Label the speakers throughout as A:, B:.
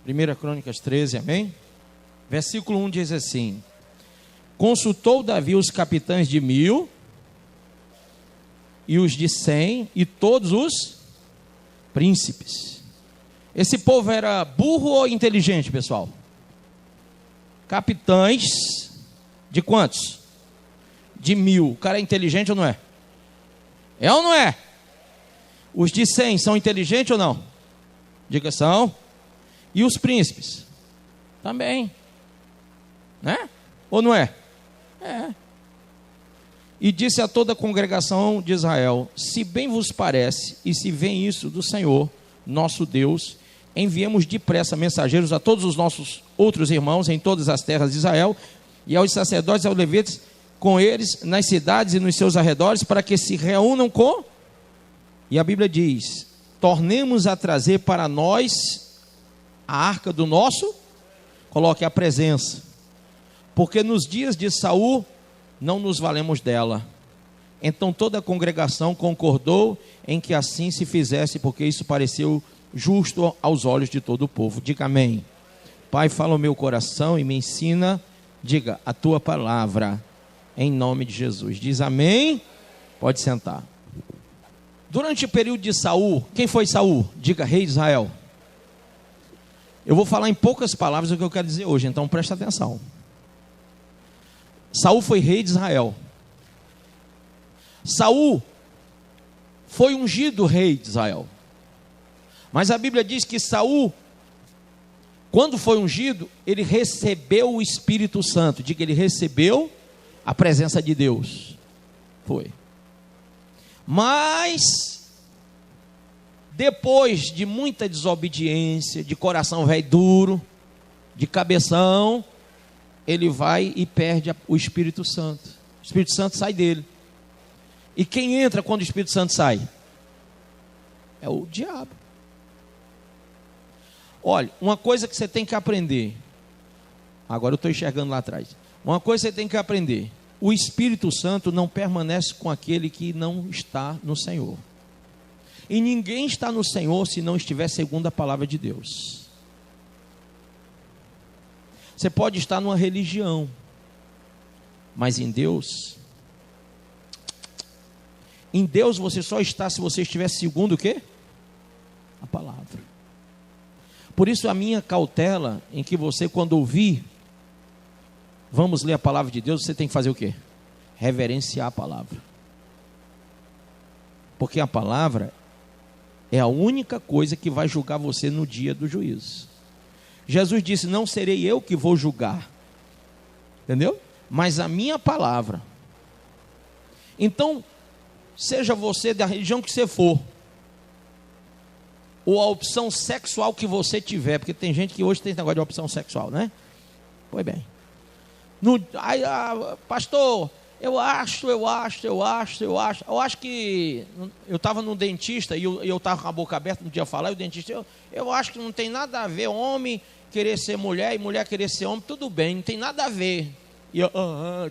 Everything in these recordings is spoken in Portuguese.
A: 1 Crônicas 13, amém? Versículo 1 diz assim: consultou Davi os capitães de 1000 e os de 100 e todos os príncipes. Esse povo era burro ou inteligente, pessoal? Capitães de quantos? De 1000. O cara é inteligente ou não é? É ou não é? Os de 100 são inteligentes ou não? Diga, são. E os príncipes? Também. Né? Ou não é? É. E disse a toda a congregação de Israel: se bem vos parece, e se vem isso do Senhor, nosso Deus, enviemos depressa mensageiros a todos os nossos outros irmãos em todas as terras de Israel, e aos sacerdotes e aos levitas, com eles nas cidades e nos seus arredores, para que se reúnam com... E a Bíblia diz: tornemos a trazer para nós a arca do nosso... Coloque a presença. Porque nos dias de Saul não nos valemos dela. Então toda a congregação concordou em que assim se fizesse, porque isso pareceu justo aos olhos de todo o povo. Diga amém. Pai, fala o meu coração e me ensina, diga, a tua palavra, em nome de Jesus. Diz amém. Pode sentar. Durante o período de Saul, quem foi Saul? Diga, rei de Israel. Eu vou falar em poucas palavras o que eu quero dizer hoje, então presta atenção. Saul foi rei de Israel. Saul foi ungido rei de Israel. Mas a Bíblia diz que Saul, quando foi ungido, ele recebeu o Espírito Santo. Diga, ele recebeu a presença de Deus. Foi. Mas depois de muita desobediência, de coração velho duro, de cabeção, ele vai e perde o Espírito Santo. O Espírito Santo sai dele. E quem entra quando o Espírito Santo sai? É o diabo. Olha, uma coisa que você tem que aprender. Agora eu estou enxergando lá atrás. Uma coisa que você tem que aprender: o Espírito Santo não permanece com aquele que não está no Senhor. E ninguém está no Senhor se não estiver segundo a palavra de Deus. Você pode estar numa religião, mas em Deus você só está se você estiver segundo o quê? A palavra. Por isso a minha cautela em que você, quando ouvir, vamos ler a palavra de Deus, você tem que fazer o quê? Reverenciar a palavra. Porque a palavra é a única coisa que vai julgar você no dia do juízo. Jesus disse: não serei eu que vou julgar, entendeu? Mas a minha palavra. Então, seja você da religião que você for, ou a opção sexual que você tiver, porque tem gente que hoje tem esse negócio de opção sexual, né? Pois bem. Pastor, eu acho que eu estava no dentista e eu estava com a boca aberta, não podia falar, e o dentista, eu acho que não tem nada a ver homem querer ser mulher e mulher querer ser homem, tudo bem, não tem nada a ver. E eu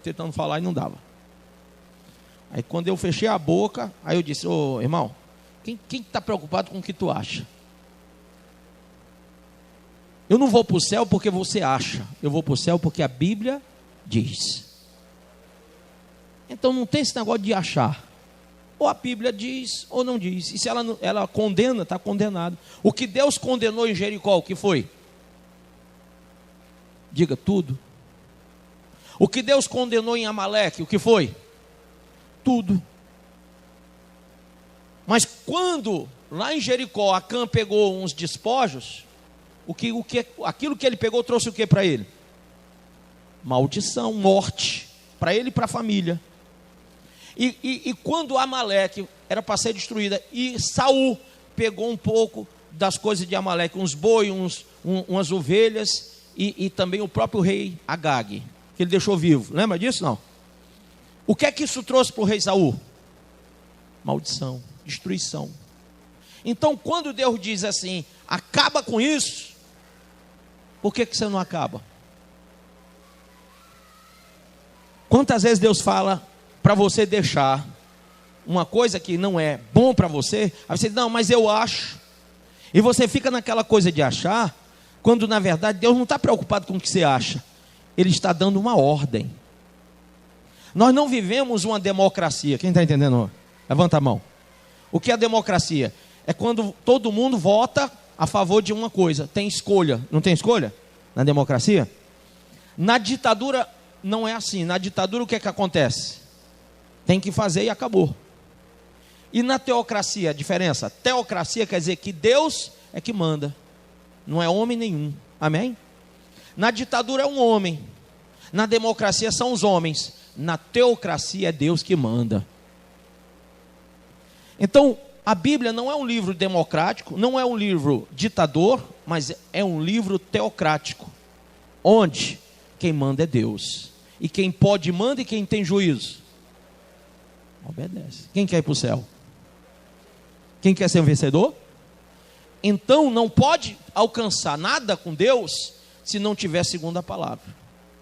A: tentando falar e não dava. Aí quando eu fechei a boca, aí eu disse: ô irmão, quem está preocupado com o que tu acha? Eu não vou para o céu porque você acha, eu vou para o céu porque a Bíblia diz. Então não tem esse negócio de achar. Ou a Bíblia diz ou não diz. E se ela condena, está condenado. O que Deus condenou em Jericó, o que foi? Diga, tudo. O que Deus condenou em Amaleque, o que foi? Tudo. Mas quando lá em Jericó Acã pegou uns despojos, aquilo que ele pegou trouxe o que para ele? Maldição, morte, para ele e para a família. E quando Amaleque era para ser destruída, e Saul pegou um pouco das coisas de Amaleque, uns boi, umas ovelhas, e também o próprio rei Agag, que ele deixou vivo. Lembra disso? Não. O que é que isso trouxe para o rei Saul? Maldição, destruição. Então quando Deus diz assim: acaba com isso, por que você não acaba? Quantas vezes Deus fala para você deixar uma coisa que não é bom para você, aí você diz: não, mas eu acho. E você fica naquela coisa de achar, Quando na verdade Deus não está preocupado com o que você acha. Ele está dando uma ordem. Nós não vivemos uma democracia. Quem está entendendo? Levanta a mão. O que é a democracia? É quando todo mundo vota a favor de uma coisa. Tem escolha. Não tem escolha? Na democracia? Na ditadura não é assim. Na ditadura o que é que acontece? Tem que fazer e acabou. E na teocracia, a diferença? Teocracia quer dizer que Deus é que manda. Não é homem nenhum. Amém? Na ditadura é um homem. Na democracia são os homens. Na teocracia é Deus que manda. Então, a Bíblia não é um livro democrático, não é um livro ditador, mas é um livro teocrático, onde quem manda é Deus. E quem pode manda, e quem tem juízo obedece. Quem quer ir para o céu? Quem quer ser um vencedor? Então não pode alcançar nada com Deus se não tiver segundo a palavra.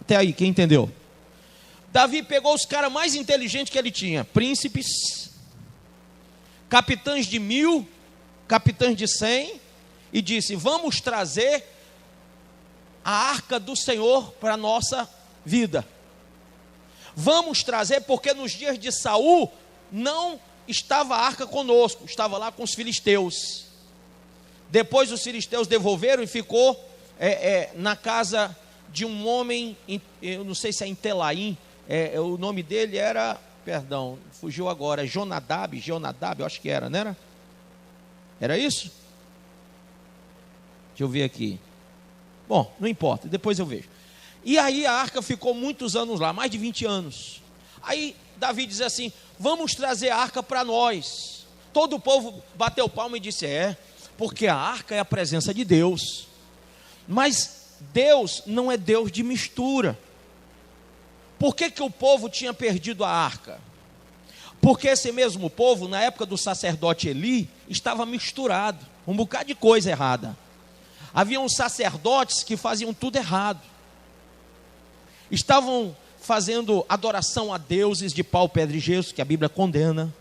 A: Até aí, quem entendeu? Davi pegou os caras mais inteligentes que ele tinha, príncipes, capitães de 1000, capitães de 100, e disse: vamos trazer a arca do Senhor para a nossa vida. Vamos trazer, porque nos dias de Saul não estava a arca conosco, estava lá com os filisteus. Depois os filisteus devolveram e ficou na casa de um homem, eu não sei se é em Telaim, o nome dele era, perdão, fugiu agora, Jonadab, eu acho que era, não era? Era isso? Deixa eu ver aqui. Bom, não importa, depois eu vejo. E aí a arca ficou muitos anos lá, mais de 20 anos. Aí Davi diz assim: vamos trazer a arca para nós. Todo o povo bateu palma e disse: porque a arca é a presença de Deus. Mas Deus não é Deus de mistura. Por que o povo tinha perdido a arca? Porque esse mesmo povo, na época do sacerdote Eli, estava misturado, um bocado de coisa errada. Havia uns sacerdotes que faziam tudo errado. Estavam fazendo adoração a deuses de pau, pedra e gesso, que a Bíblia condena.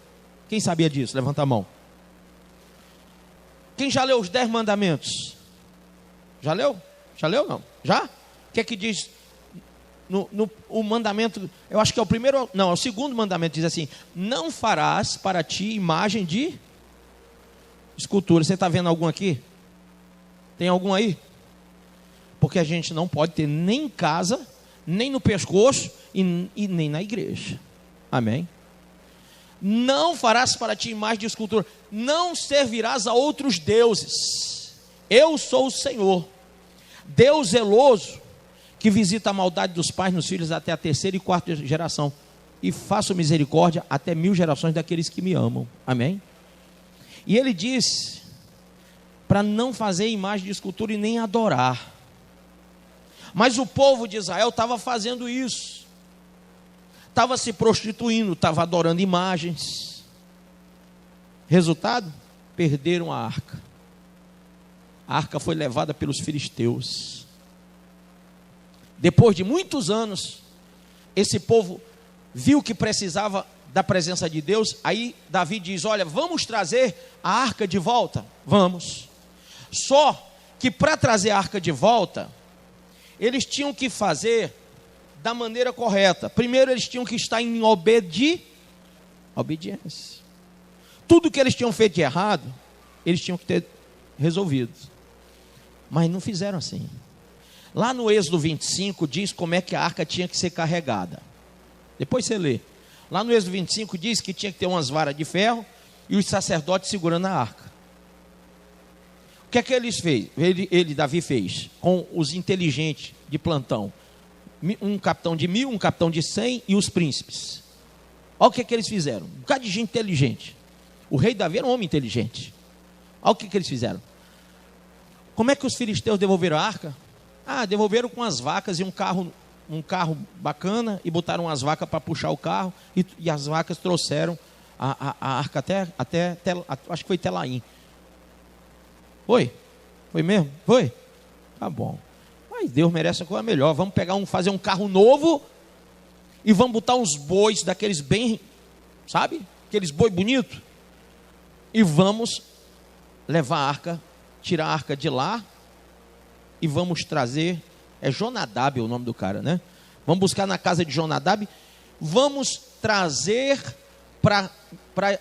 A: Quem sabia disso? Levanta a mão. Quem já leu os 10 mandamentos? Já leu? Já leu não? Já? O que é que diz o mandamento? Eu acho que é o primeiro, não, é o segundo mandamento. Diz assim: não farás para ti imagem de escultura. Você está vendo algum aqui? Tem algum aí? Porque a gente não pode ter nem em casa, nem no pescoço e nem na igreja. Amém? Não farás para ti imagem de escultura. Não servirás a outros deuses. Eu sou o Senhor, Deus zeloso, que visita a maldade dos pais nos filhos até a 3ª e 4ª geração, e faço misericórdia até 1000 gerações daqueles que me amam. Amém? E ele diz para não fazer imagem de escultura e nem adorar. Mas o povo de Israel estava fazendo isso, estava se prostituindo, estava adorando imagens. Resultado? Perderam a arca. A arca foi levada pelos filisteus. Depois de muitos anos, esse povo viu que precisava da presença de Deus. Aí Davi diz: olha, vamos trazer a arca de volta. Vamos. Só que para trazer a arca de volta, eles tinham que fazer da maneira correta. Primeiro eles tinham que estar em obediência. Tudo que eles tinham feito de errado, eles tinham que ter resolvido. Mas não fizeram assim. Lá no Êxodo 25 diz como é que a arca tinha que ser carregada. Depois você lê. Lá no Êxodo 25 diz que tinha que ter umas varas de ferro e os sacerdotes segurando a arca. O que é que eles fez? Davi fez com os inteligentes de plantão. Um capitão de 1000, um capitão de 100 e os príncipes. Olha o que é que eles fizeram. Um bocado de gente inteligente. O rei Davi era um homem inteligente. Olha o que eles fizeram. Como é que os filisteus devolveram a arca? Devolveram com as vacas e um carro bacana, e botaram as vacas para puxar o carro, e as vacas trouxeram a arca até acho que foi Telaim. Foi? Foi mesmo? Foi? Tá bom. Mas Deus merece uma coisa melhor. Vamos fazer um carro novo e vamos botar uns bois daqueles bem, sabe? Aqueles boi bonitos. E vamos levar a arca, tirar a arca de lá e vamos trazer, é Jonadab o nome do cara, né? Vamos buscar na casa de Jonadab, vamos trazer para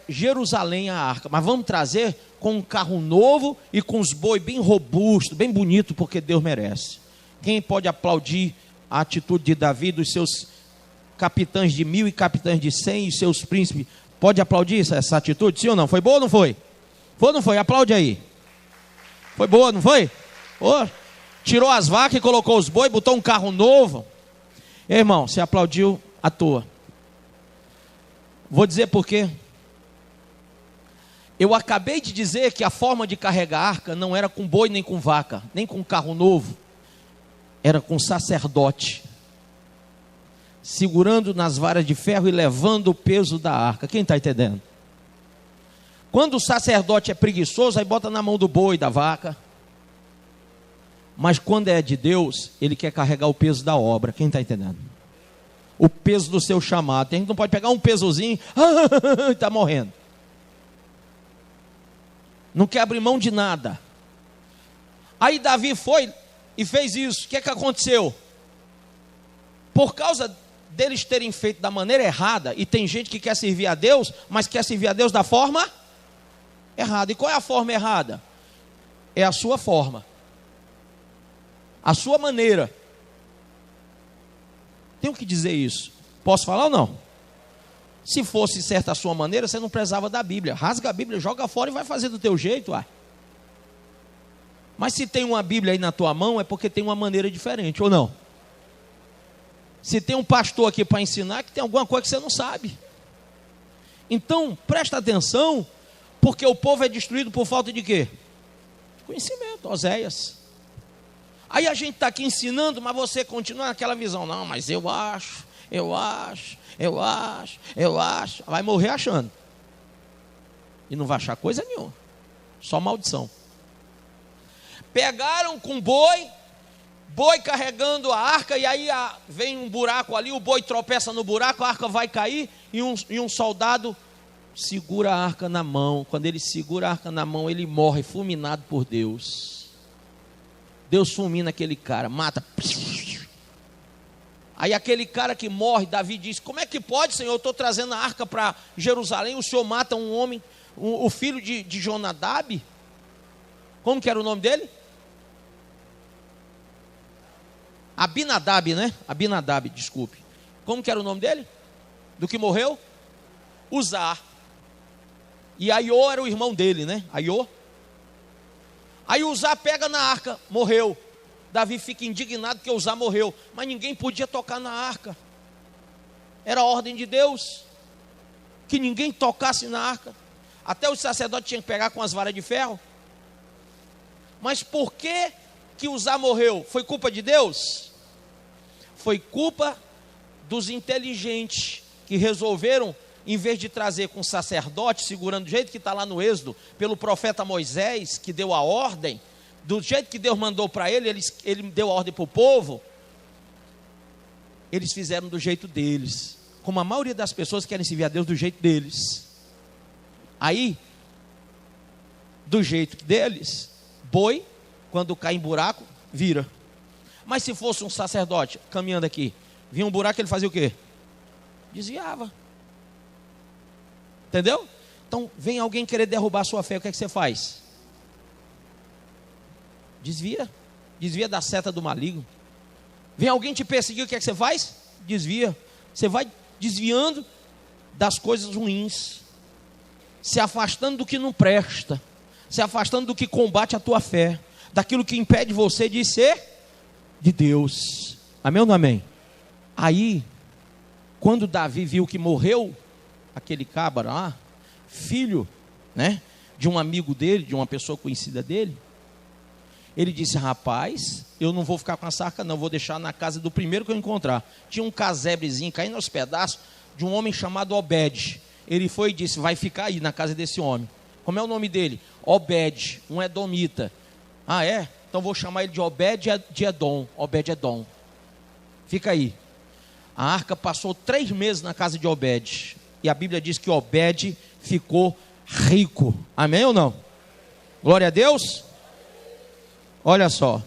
A: Jerusalém a arca, mas vamos trazer com um carro novo e com os boi bem robustos, bem bonito, porque Deus merece. Quem pode aplaudir a atitude de Davi, dos seus capitães de 1000 e capitães de 100 e seus príncipes? Pode aplaudir essa atitude, sim ou não? Foi boa ou não foi? Foi ou não foi? Aplaude aí. Foi boa, não foi? Oh, tirou as vacas e colocou os boi, botou um carro novo. Irmão, você aplaudiu à toa. Vou dizer por quê. Eu acabei de dizer que a forma de carregar a arca não era com boi nem com vaca, nem com carro novo. Era com sacerdote, segurando nas varas de ferro e levando o peso da arca. Quem está entendendo? Quando o sacerdote é preguiçoso, aí bota na mão do boi, da vaca. Mas quando é de Deus, ele quer carregar o peso da obra. Quem está entendendo? O peso do seu chamado. Tem gente que não pode pegar um pesozinho e está morrendo. Não quer abrir mão de nada. Aí Davi foi e fez isso. O que é que aconteceu? Por causa deles terem feito da maneira errada, e tem gente que quer servir a Deus, mas quer servir a Deus da forma errada. E qual é a forma errada? É a sua forma, a sua maneira. Tenho que dizer isso. Posso falar ou não? Se fosse certa a sua maneira, você não precisava da Bíblia. Rasga a Bíblia, joga fora e vai fazer do teu jeito, uai. Mas se tem uma Bíblia aí na tua mão, é porque tem uma maneira diferente, ou não? Se tem um pastor aqui para ensinar, que tem alguma coisa que você não sabe. Então, presta atenção, porque o povo é destruído por falta de quê? Conhecimento, Oséias. Aí a gente está aqui ensinando, mas você continua naquela visão. Não, mas eu acho. Vai morrer achando. E não vai achar coisa nenhuma. Só maldição. Pegaram com boi carregando a arca, e aí vem um buraco ali, o boi tropeça no buraco, a arca vai cair, e um soldado segura a arca na mão. Quando ele segura a arca na mão, ele morre fulminado por Deus. Deus fulmina aquele cara, mata. Aí aquele cara que morre, Davi diz: como é que pode, Senhor? Eu estou trazendo a arca para Jerusalém, o Senhor mata um homem, o filho de Jonadab. Como que era o nome dele? Abinadab, né? Abinadab, desculpe. Como que era o nome dele? Do que morreu? Uzá. E Aiô era o irmão dele, né? Aiô. Aí Uzá pega na arca, morreu. Davi fica indignado que Uzá morreu, mas ninguém podia tocar na arca. Era a ordem de Deus que ninguém tocasse na arca. Até os sacerdotes tinham que pegar com as varas de ferro. Mas por que Uzá morreu? Foi culpa de Deus? Foi culpa dos inteligentes que resolveram, em vez de trazer com sacerdote, segurando do jeito que está lá no Êxodo, pelo profeta Moisés, que deu a ordem, do jeito que Deus mandou para ele deu a ordem para o povo, eles fizeram do jeito deles, como a maioria das pessoas querem servir a Deus do jeito deles. Aí, do jeito deles, boi, quando cai em buraco, vira. Mas se fosse um sacerdote caminhando aqui, vinha um buraco, ele fazia o quê? Desviava. Entendeu? Então, vem alguém querer derrubar a sua fé, o que é que você faz? Desvia. Desvia da seta do maligno. Vem alguém te perseguir, o que é que você faz? Desvia. Você vai desviando das coisas ruins, se afastando do que não presta, se afastando do que combate a tua fé, daquilo que impede você de ser de Deus. Amém ou não amém? Aí, quando Davi viu que morreu aquele cabra lá, filho, né, de um amigo dele, de uma pessoa conhecida dele, ele disse: rapaz, eu não vou ficar com essa arca não, vou deixar na casa do primeiro que eu encontrar. Tinha um casebrezinho caindo aos pedaços de um homem chamado Obed. Ele foi e disse: vai ficar aí na casa desse homem. Como é o nome dele? Obed, um edomita. Ah, é? Então vou chamar ele de Obed de Edom. Obed Edom. Fica aí. A arca passou 3 meses na casa de Obed. E a Bíblia diz que Obed ficou rico. Amém ou não? Glória a Deus. Olha só.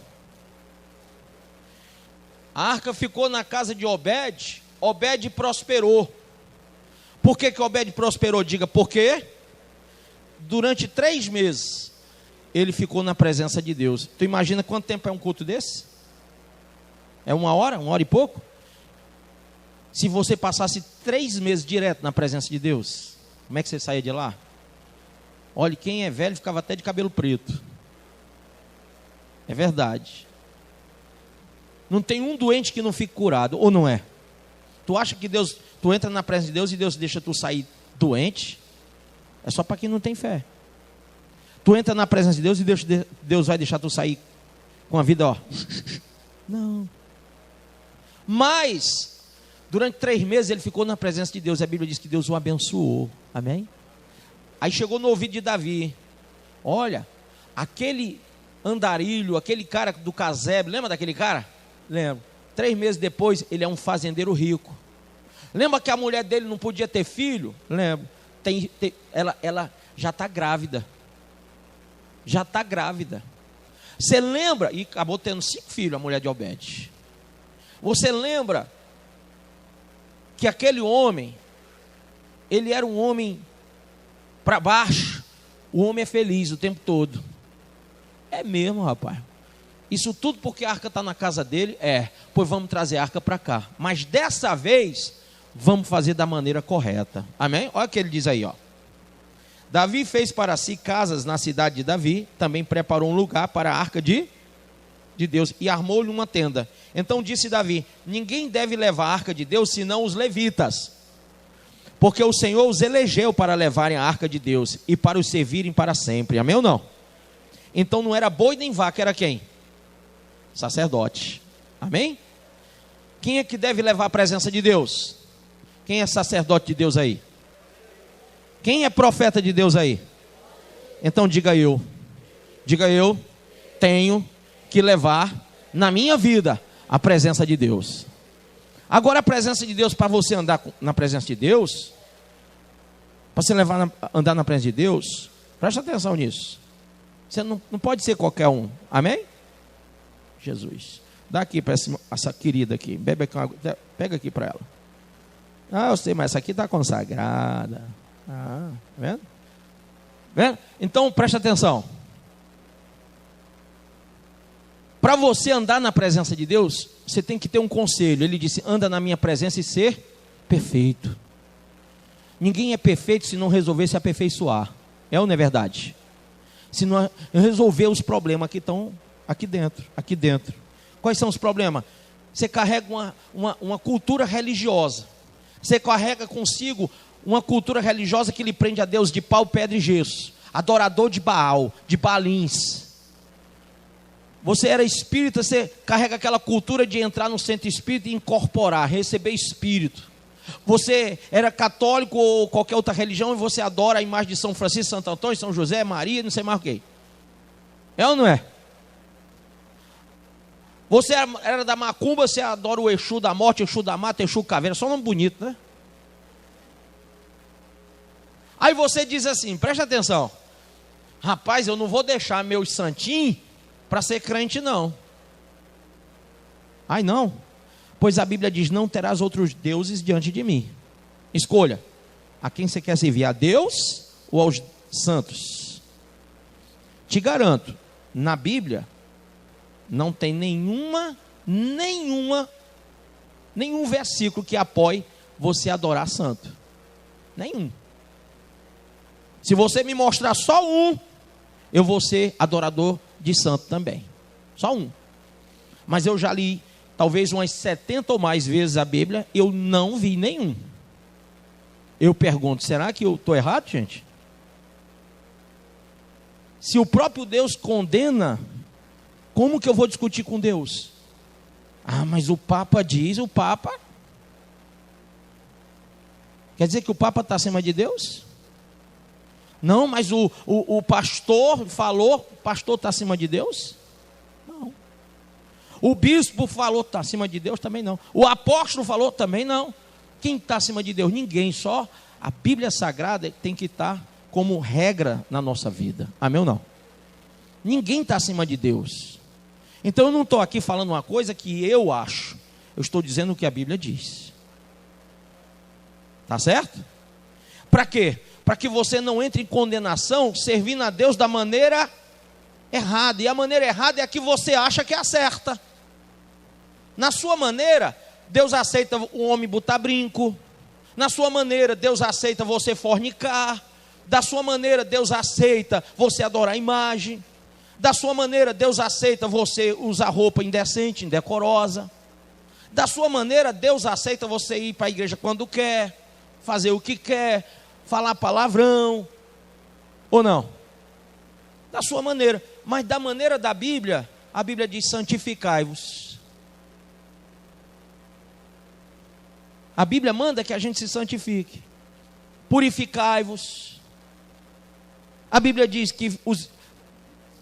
A: A arca ficou na casa de Obed. Obed prosperou. Por que Obed prosperou? Diga, por quê? Durante 3 meses, ele ficou na presença de Deus. Tu imagina quanto tempo é um culto desse? É 1 hora e pouco? Se você passasse 3 meses direto na presença de Deus, como é que você saía de lá? Olha, quem é velho ficava até de cabelo preto. É verdade. Não tem um doente que não fique curado, ou não é? Tu acha que Deus, tu entra na presença de Deus e Deus deixa tu sair doente? É só para quem não tem fé. Tu entra na presença de Deus e Deus vai deixar tu sair com a vida, ó. Não. Mas, durante 3 meses ele ficou na presença de Deus. A Bíblia diz que Deus o abençoou. Amém? Aí chegou no ouvido de Davi. Olha, aquele andarilho, aquele cara do casebre, lembra daquele cara? Lembro. 3 meses depois, ele é um fazendeiro rico. Lembra que a mulher dele não podia ter filho? Lembro. Ela já está grávida. Já está grávida. Você lembra? E acabou tendo 5 filhos, a mulher de Obed. Você lembra que aquele homem, ele era um homem para baixo? O homem é feliz o tempo todo. É mesmo, rapaz. Isso tudo porque a arca está na casa dele? É. Pois vamos trazer a arca para cá. Mas dessa vez, vamos fazer da maneira correta. Amém? Olha o que ele diz aí, ó. Davi fez para si casas na cidade de Davi. Também preparou um lugar para a arca de Deus. E armou-lhe uma tenda. Então disse Davi: ninguém deve levar a arca de Deus, senão os levitas. Porque o Senhor os elegeu para levarem a arca de Deus e para os servirem para sempre. Amém ou não? Então não era boi nem vaca, era quem? Sacerdote. Amém? Quem é que deve levar a presença de Deus? Quem é sacerdote de Deus aí? Quem é profeta de Deus aí? Então diga eu tenho que levar na minha vida a presença de Deus. Agora a presença de Deus, para você andar na presença de Deus, para você andar na presença de Deus, preste atenção nisso. Você não pode ser qualquer um. Amém? Jesus. Dá aqui para essa querida aqui. Bebe aqui uma água. Pega aqui para ela. Ah, eu sei, mas essa aqui está consagrada. Ah, tá vendo? Então preste atenção. Para você andar na presença de Deus, você tem que ter um conselho. Ele disse: anda na minha presença e ser perfeito. Ninguém é perfeito se não resolver se aperfeiçoar. É ou não é verdade? Se não resolver os problemas que estão aqui dentro. Quais são os problemas? Você carrega uma cultura religiosa. Você carrega consigo uma cultura religiosa que lhe prende a Deus de pau, pedra e gesso. Adorador de Baal, de Baalins. Você era espírita, você carrega aquela cultura de entrar no centro espírita e incorporar, receber espírito. Você era católico ou qualquer outra religião e você adora a imagem de São Francisco, Santo Antônio, São José, Maria, não sei mais o que. É ou não é? Você era da macumba, você adora o Exu da morte, Exu da mata, Exu caveira, só um nome bonito, né? Aí você diz assim, presta atenção: rapaz, eu não vou deixar meus santinhos para ser crente não. Ai não? Pois a Bíblia diz: não terás outros deuses diante de mim. Escolha, a quem você quer servir, a Deus ou aos santos? Te garanto, na Bíblia não tem nenhum versículo que apoie você adorar santo. Nenhum. Se você me mostrar só um, eu vou ser adorador de santo também. Só um. Mas eu já li talvez umas 70 ou mais vezes a Bíblia, eu não vi nenhum. Eu pergunto, será que eu estou errado, gente? Se o próprio Deus condena, como que eu vou discutir com Deus? Ah, mas o Papa diz, o Papa... Quer dizer que o Papa está acima de Deus? Não, mas o pastor falou, o pastor está acima de Deus? Não. O bispo falou, está acima de Deus? Também não. O apóstolo falou? Também não. Quem está acima de Deus? Ninguém, só a Bíblia Sagrada tem que estar como regra na nossa vida. Amém ou não? Ninguém está acima de Deus. Então eu não estou aqui falando uma coisa que eu acho. Eu estou dizendo o que a Bíblia diz. Tá certo? Para quê? Para que você não entre em condenação servindo a Deus da maneira errada. E a maneira errada é a que você acha que é a certa. Na sua maneira, Deus aceita o homem botar brinco. Na sua maneira, Deus aceita você fornicar. Da sua maneira, Deus aceita você adorar a imagem. Da sua maneira, Deus aceita você usar roupa indecente, indecorosa. Da sua maneira, Deus aceita você ir para a igreja quando quer, fazer o que quer, falar palavrão, ou não? Da sua maneira. Mas da maneira da Bíblia, a Bíblia diz: santificai-vos. A Bíblia manda que a gente se santifique. Purificai-vos. A Bíblia diz que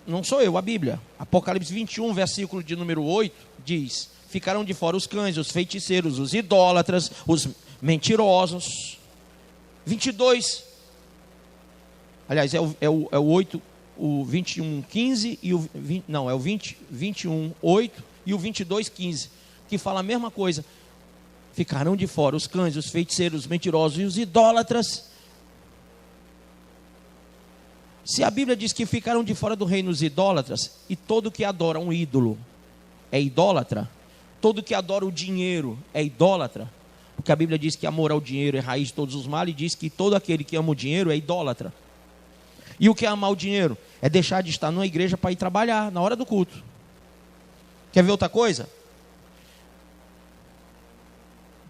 A: não sou eu, a Bíblia. Apocalipse 21, versículo de número 8, diz: ficarão de fora os cães, os feiticeiros, os idólatras, os mentirosos. 22, aliás, é o 8, o 21, 15 e o 20, não, é o 20, 21, 8 e o 22, 15, que fala a mesma coisa. Ficarão de fora os cães, os feiticeiros, os mentirosos e os idólatras. Se a Bíblia diz que ficarão de fora do reino os idólatras, e todo que adora um ídolo é idólatra, todo que adora o dinheiro é idólatra, porque a Bíblia diz que amor ao dinheiro é raiz de todos os males, e diz que todo aquele que ama o dinheiro é idólatra. E o que é amar o dinheiro? É deixar de estar numa igreja para ir trabalhar na hora do culto. Quer ver outra coisa?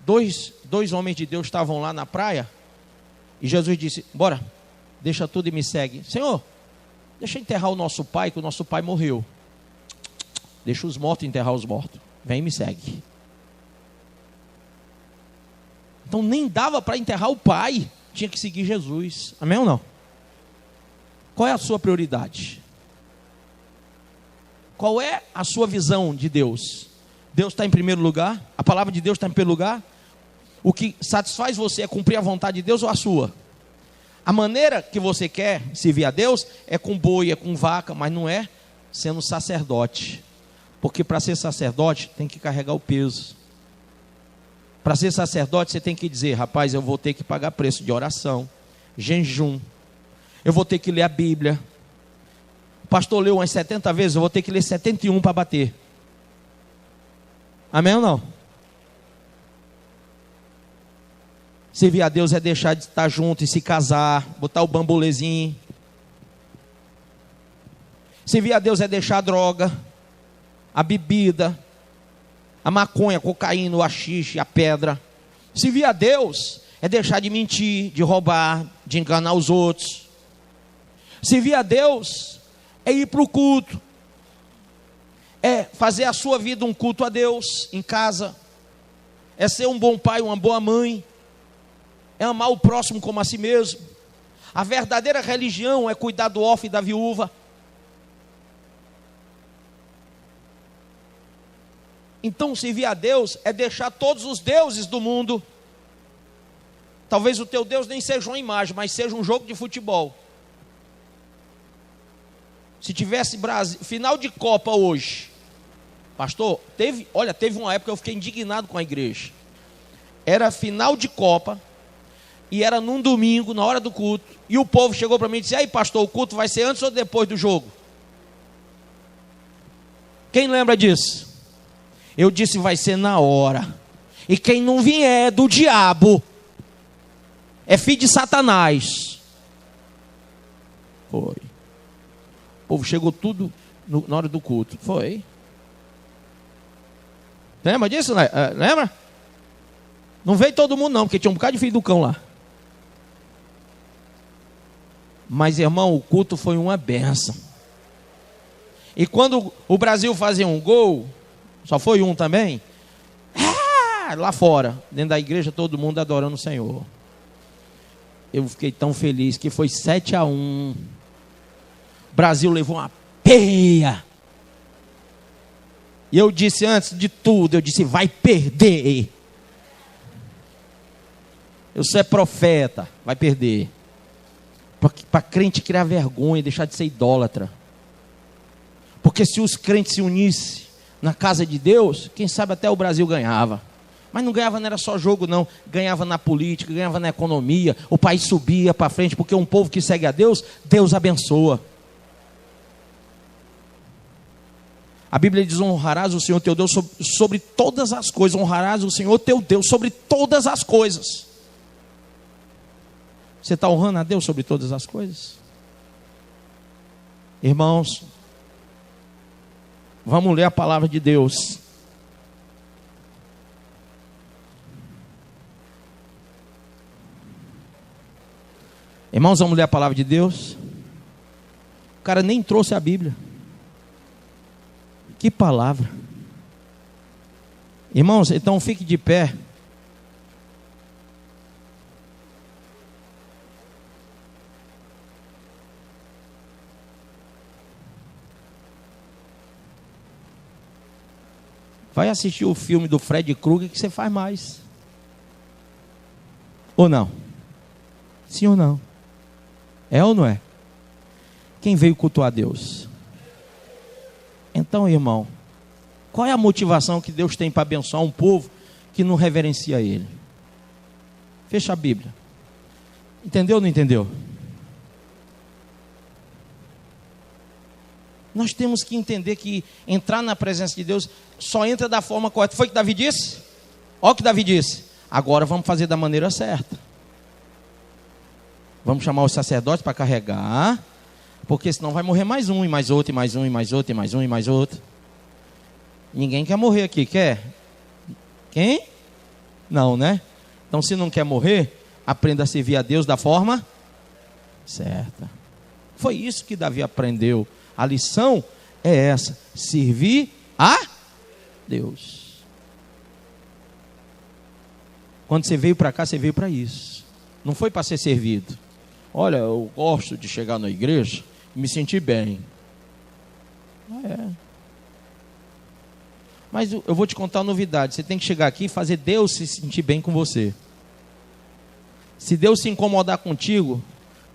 A: Dois homens de Deus estavam lá na praia, e Jesus disse: bora, deixa tudo e me segue. Senhor, deixa eu enterrar o nosso pai, que o nosso pai morreu. Deixa os mortos enterrar os mortos. Vem e me segue. Então nem dava para enterrar o pai, tinha que seguir Jesus. Amém ou não? Qual é a sua prioridade? Qual é a sua visão de Deus? Deus está em primeiro lugar? A palavra de Deus está em primeiro lugar? O que satisfaz você é cumprir a vontade de Deus ou a sua? A maneira que você quer servir a Deus é com boi, é com vaca, mas não é sendo sacerdote. Porque para ser sacerdote tem que carregar o peso. Para ser sacerdote você tem que dizer: rapaz, eu vou ter que pagar preço de oração, jejum, eu vou ter que ler a Bíblia. O pastor leu umas 70 vezes, eu vou ter que ler 71 para bater. Amém ou não? Servir a Deus é deixar de estar junto e se casar, botar o bambolezinho. Servir a Deus é deixar a droga, a bebida, a maconha, a cocaína, o haxixe, a pedra. Servir a Deus é deixar de mentir, de roubar, de enganar os outros. Servir a Deus é ir para o culto, é fazer a sua vida um culto a Deus em casa, é ser um bom pai, uma boa mãe, é amar o próximo como a si mesmo. A verdadeira religião é cuidar do órfão e da viúva. Então servir a Deus é deixar todos os deuses do mundo. Talvez o teu Deus nem seja uma imagem, mas seja um jogo de futebol. Se tivesse final de Copa hoje, pastor, teve uma época que eu fiquei indignado com a igreja. Era final de Copa, e era num domingo, na hora do culto, e o povo chegou para mim e disse: aí pastor, o culto vai ser antes ou depois do jogo? Quem lembra disso? Eu disse: vai ser na hora, e quem não vier é do diabo, é filho de Satanás. Foi. O povo chegou tudo na hora do culto. Foi. Lembra disso? Lembra? Não veio todo mundo não, porque tinha um bocado de filho do cão lá. Mas irmão, o culto foi uma bênção. E quando o Brasil fazia um gol, só foi um também, lá fora, dentro da igreja, todo mundo adorando o Senhor. Eu fiquei tão feliz que foi 7-1. O Brasil levou uma peia. E eu disse antes de tudo, eu disse: vai perder. Eu sou profeta, vai perder. Para crente criar vergonha, deixar de ser idólatra. Porque se os crentes se unissem, na casa de Deus, quem sabe até o Brasil ganhava. Mas não ganhava, não era só jogo não, ganhava na política, ganhava na economia, o país subia para frente, porque um povo que segue a Deus, Deus abençoa. A Bíblia diz: honrarás o Senhor teu Deus sobre todas as coisas, honrarás o Senhor teu Deus sobre todas as coisas. Você está honrando a Deus sobre todas as coisas? Irmãos, vamos ler a palavra de Deus. Irmãos, vamos ler a palavra de Deus. O cara nem trouxe a Bíblia. Que palavra. Irmãos, então fique de pé. Vai assistir o filme do Fred Krueger que você faz mais. Ou não? Sim ou não? É ou não é? Quem veio cultuar Deus? Então, irmão, qual é a motivação que Deus tem para abençoar um povo que não reverencia Ele? Fecha a Bíblia. Entendeu ou não entendeu? Nós temos que entender que entrar na presença de Deus só entra da forma correta. Foi o que Davi disse? Olha o que Davi disse. Agora vamos fazer da maneira certa. Vamos chamar os sacerdotes para carregar, porque senão vai morrer mais um, e mais outro, e mais um, e mais outro, e mais um, e mais outro. Ninguém quer morrer aqui, quer? Quem? Não, né? Então, se não quer morrer, aprenda a servir a Deus da forma certa. Foi isso que Davi aprendeu. A lição é essa: servir a Deus. Quando você veio para cá, você veio para isso. Não foi para ser servido. Olha, eu gosto de chegar na igreja e me sentir bem. Mas eu vou te contar uma novidade. Você tem que chegar aqui e fazer Deus se sentir bem com você. Se Deus se incomodar contigo,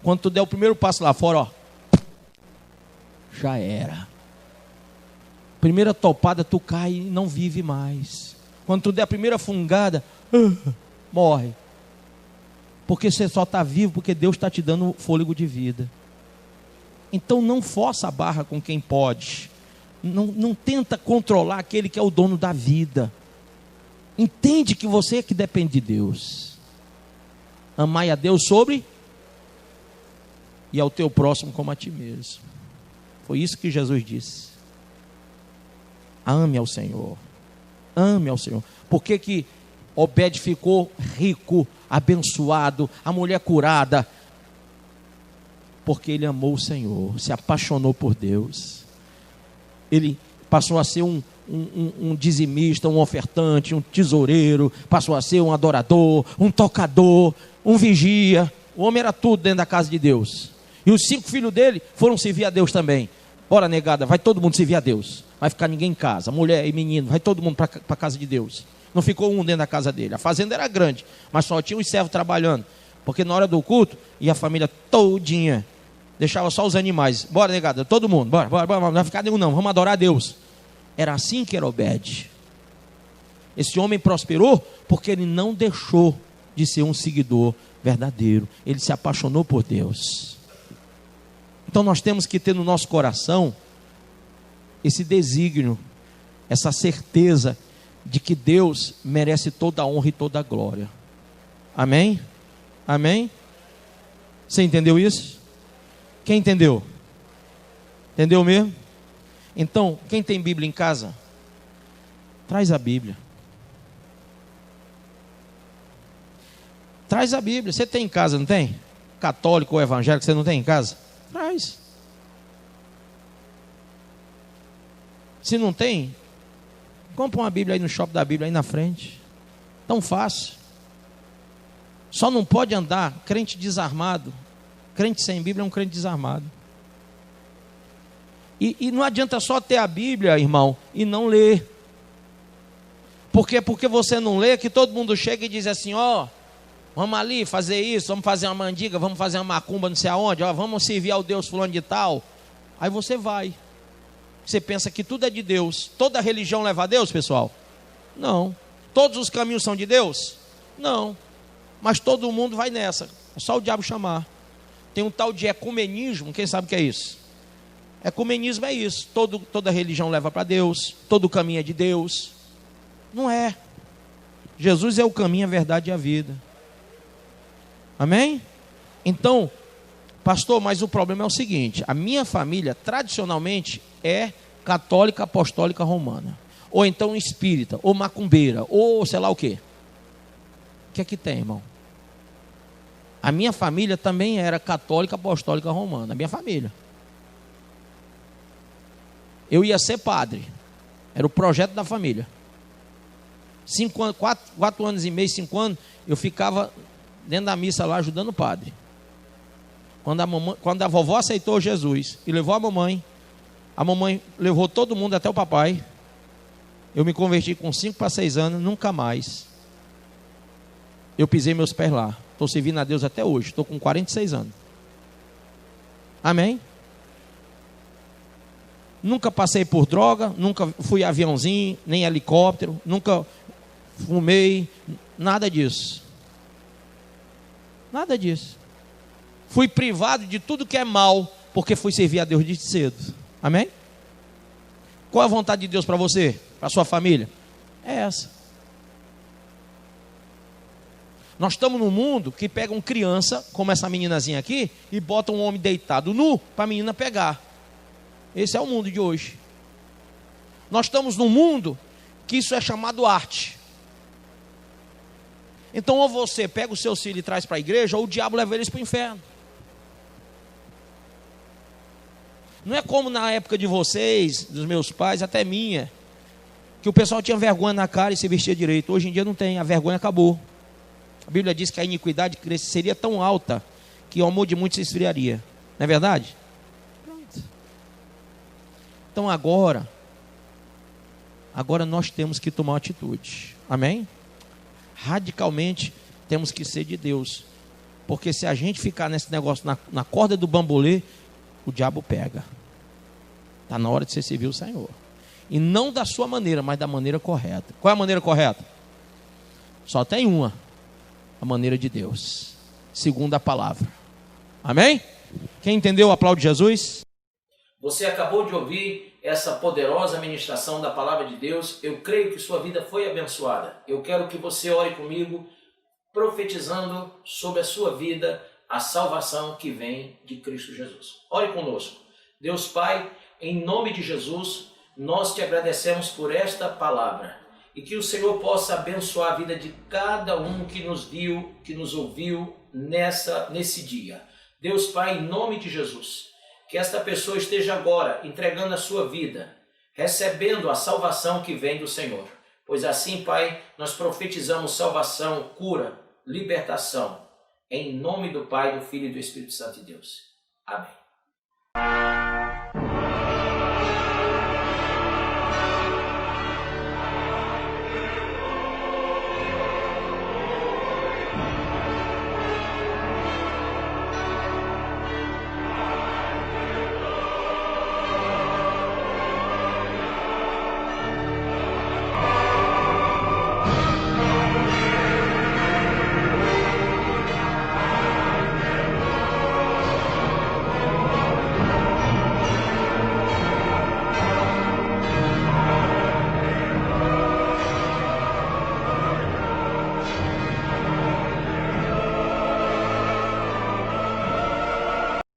A: quando tu der o primeiro passo lá fora, ó, já era. Primeira topada, tu cai e não vive mais. Quando tu der a primeira fungada, morre. Porque você só está vivo porque Deus está te dando fôlego de vida. Então não força a barra com quem pode. Não tenta controlar aquele que é o dono da vida. Entende que você é que depende de Deus. Amai a Deus sobre e ao teu próximo como a ti mesmo. Foi isso que Jesus disse. Ame ao Senhor. Ame ao Senhor. Por que Obed ficou rico, abençoado, a mulher curada? Porque ele amou o Senhor, se apaixonou por Deus. Ele passou a ser um dizimista, um ofertante, um tesoureiro, passou a ser um adorador, um tocador, um vigia. O homem era tudo dentro da casa de Deus. E os 5 filhos dele foram servir a Deus também. Bora, negada, vai todo mundo servir a Deus. Vai ficar ninguém em casa, mulher e menino, vai todo mundo para a casa de Deus. Não ficou um dentro da casa dele. A fazenda era grande, mas só tinha os servos trabalhando. Porque na hora do culto, ia a família todinha. Deixava só os animais. Bora, negada, todo mundo, bora, não vai ficar nenhum não, vamos adorar a Deus. Era assim que era Obed. Esse homem prosperou porque ele não deixou de ser um seguidor verdadeiro. Ele se apaixonou por Deus. Então nós temos que ter no nosso coração esse desígnio, essa certeza de que Deus merece toda a honra e toda a glória. Amém? Amém? Você entendeu isso? Quem entendeu? Entendeu mesmo? Então, quem tem Bíblia em casa, traz a Bíblia. Traz a Bíblia. Você tem em casa, não tem? Católico ou evangélico, você não tem em casa? Traz. Se não tem, compra uma Bíblia aí no shopping da Bíblia, aí na frente. Tão fácil. Só não pode andar crente desarmado. Crente sem Bíblia é um crente desarmado. E não adianta só ter a Bíblia, irmão, e não ler. Porque você não lê, que todo mundo chega e diz assim: ó, vamos ali fazer isso, vamos fazer uma mandiga, vamos fazer uma macumba não sei aonde, ó, vamos servir ao Deus fulano de tal. Aí você vai. Você pensa que tudo é de Deus. Toda religião leva a Deus, pessoal? Não. Todos os caminhos são de Deus? Não. Mas todo mundo vai nessa. É só o diabo chamar. Tem um tal de ecumenismo. Quem sabe o que é isso? Ecumenismo é isso. Toda religião leva para Deus. Todo caminho é de Deus. Não é. Jesus é o caminho, a verdade e a vida. Amém? Então, pastor, mas o problema é o seguinte: a minha família tradicionalmente é católica, apostólica, romana, ou então espírita, ou macumbeira, ou sei lá o quê. O que é que tem, irmão? A minha família também era católica, apostólica, romana. A minha família. Eu ia ser padre. Era o projeto da família. 5 anos, 4 anos e meio, 5 anos, eu ficava dentro da missa lá ajudando o padre. Quando a vovó aceitou Jesus e levou a mamãe levou todo mundo até o papai. Eu me converti com 5 para 6 anos, nunca mais eu pisei meus pés lá. Estou servindo a Deus até hoje, estou com 46 anos. Amém? Nunca passei por droga, nunca fui aviãozinho, nem helicóptero, nunca fumei, nada disso. Nada disso. Fui privado de tudo que é mal, porque fui servir a Deus desde cedo. Amém? Qual é a vontade de Deus para você, para a sua família? É essa. Nós estamos num mundo que pegam criança, como essa meninazinha aqui, e botam um homem deitado nu para a menina pegar. Esse é o mundo de hoje. Nós estamos num mundo que isso é chamado arte. Então, ou você pega o seu filho e traz para a igreja, ou o diabo leva eles para o inferno. Não é como na época de vocês, dos meus pais, até minha, que o pessoal tinha vergonha na cara e se vestia direito. Hoje em dia não tem, a vergonha acabou. A Bíblia diz que a iniquidade seria tão alta que o amor de muitos se esfriaria. Não é verdade? Pronto. Então agora nós temos que tomar uma atitude. Amém? Radicalmente temos que ser de Deus. Porque se a gente ficar nesse negócio na corda do bambolê, o diabo pega. Está na hora de você servir o Senhor. E não da sua maneira, mas da maneira correta. Qual é a maneira correta? Só tem uma. A maneira de Deus. Segundo a palavra. Amém? Quem entendeu, aplaude Jesus.
B: Você acabou de ouvir essa poderosa ministração da palavra de Deus. Eu creio que sua vida foi abençoada. Eu quero que você ore comigo, profetizando sobre a sua vida a salvação que vem de Cristo Jesus. Ore conosco. Deus Pai, em nome de Jesus, nós te agradecemos por esta palavra e que o Senhor possa abençoar a vida de cada um que nos viu, que nos ouviu nesse dia. Deus Pai, em nome de Jesus, que esta pessoa esteja agora entregando a sua vida, recebendo a salvação que vem do Senhor. Pois assim, Pai, nós profetizamos salvação, cura, libertação, em nome do Pai, do Filho e do Espírito Santo de Deus. Amém.